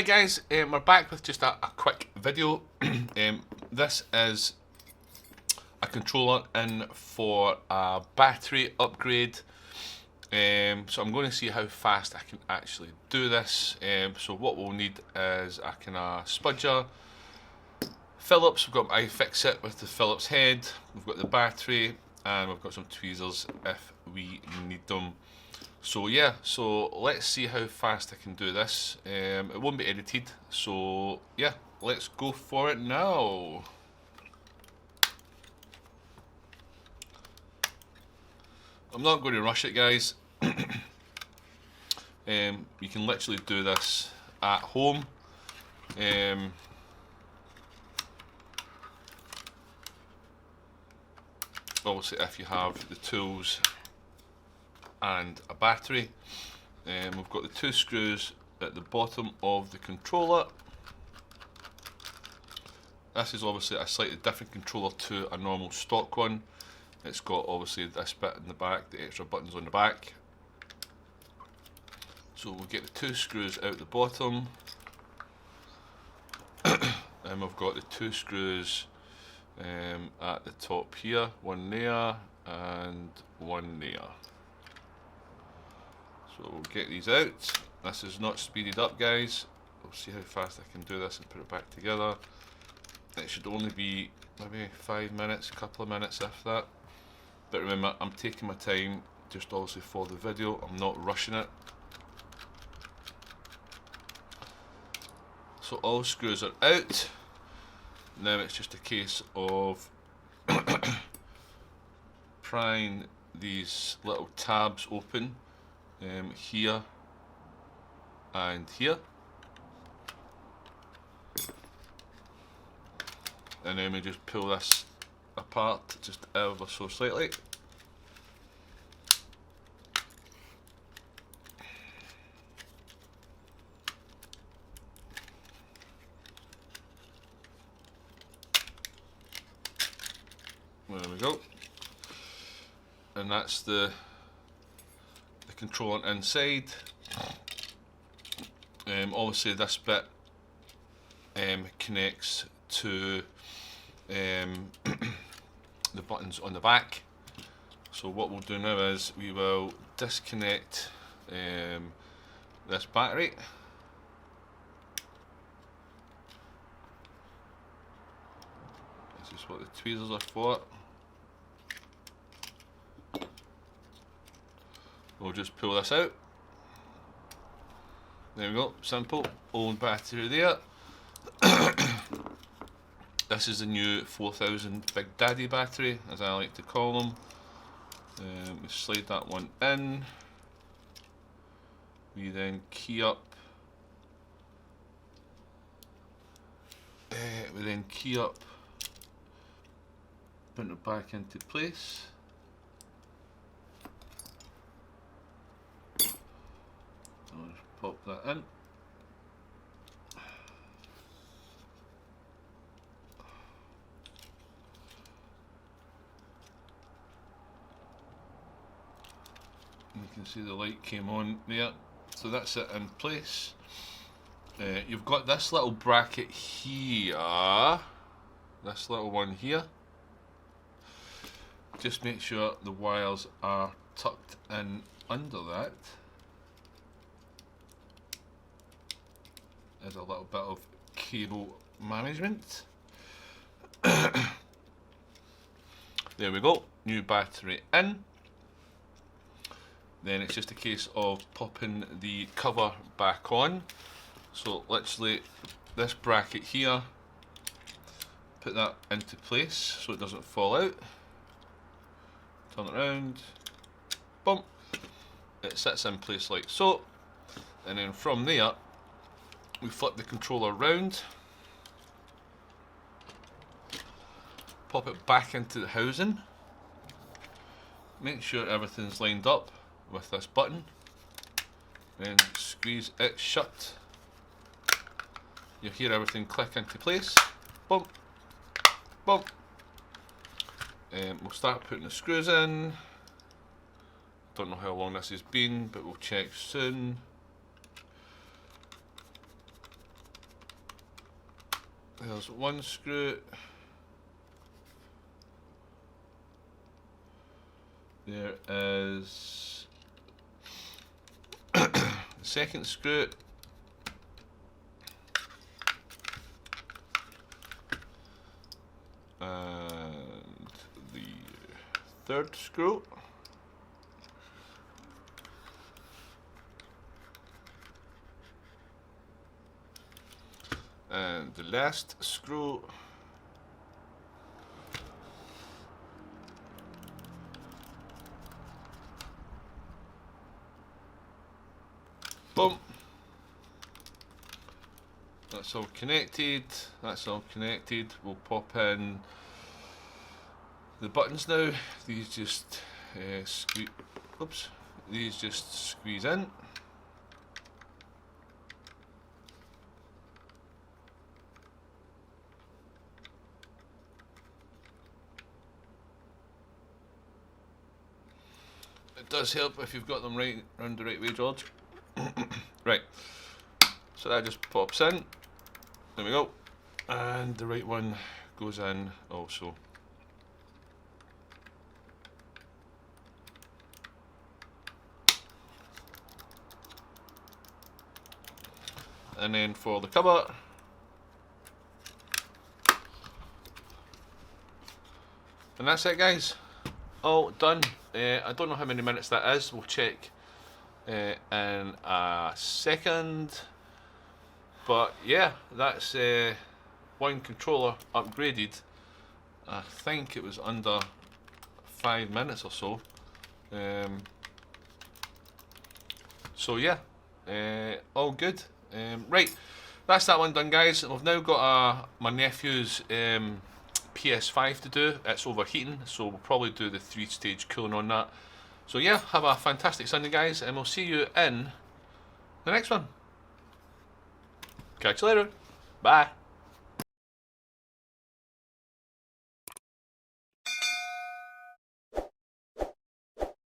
Right guys, we're back with just a quick video. This is a controller in for a battery upgrade. So I'm going to see how fast I can actually do this. So what we'll need is a kind of spudger, Phillips. We've got iFixit with the Phillips head. We've got the battery, and we've got some tweezers if we need them. So yeah, so let's see how fast I can do this. It won't be edited, so yeah, let's go for it now. I'm not going to rush it, guys. You can literally do this at home. Obviously if you have the tools and a battery. We've got the two screws at the bottom of the controller. This is obviously a slightly different controller to a normal stock one. It's got obviously this bit in the back, the extra buttons on the back. So we'll get the two screws out the bottom, and we've got the two screws at the top here, one there and one there. So we'll get these out. This is not speeded up, guys. We'll see how fast I can do this and put it back together. It should only be maybe 5 minutes, a couple of minutes if that. But remember, I'm taking my time, just obviously for the video. I'm not rushing it. So all screws are out. Now it's just a case of prying these little tabs open. Here and here, and then we just pull this apart just ever so slightly. There we go, and that's the controller inside. Obviously this bit connects to the buttons on the back. So what we'll do now is we will disconnect this battery. This is what the tweezers are for. We'll just pull this out. There we go, simple. Old battery there. This is the new 4000 Big Daddy battery, as I like to call them. We slide that one in. We then key up. Put it back into place. I'll just pop that in. You can see the light came on there, so that's it in place. You've got this little bracket here, this little one here. Just make sure the wires are tucked in under that. There's a little bit of cable management. There we go, new battery in. Then it's just a case of popping the cover back on. So literally this bracket here, put that into place so it doesn't fall out. Turn it around, boom, it sits in place like so. And then from there, we flip the controller round, pop it back into the housing, make sure everything's lined up with this button, then squeeze it shut. You'll hear everything click into place. Boom, boom. We'll start putting the screws in. Don't know how long this has been, but we'll check soon. There's one screw. There is the second screw. And the third screw. And the last screw. Boom. That's all connected. That's all connected. We'll pop in the buttons now. These just squeeze. Oops. These just squeeze in. It does help if you've got them right round the right way, George. Right. So that just pops in. There we go. And the right one goes in also. And then for the cover, and that's it, guys. All done. I don't know how many minutes that is. We'll check in a second. But yeah, that's one controller upgraded. I think it was under 5 minutes or so. So yeah, all good. Right, that's that one done, guys. We've now got my nephew's PS5 to do. It's overheating, so we'll probably do the 3-stage cooling on that. So yeah, have a fantastic Sunday, guys, and we'll see you in the next one. Catch you later. Bye.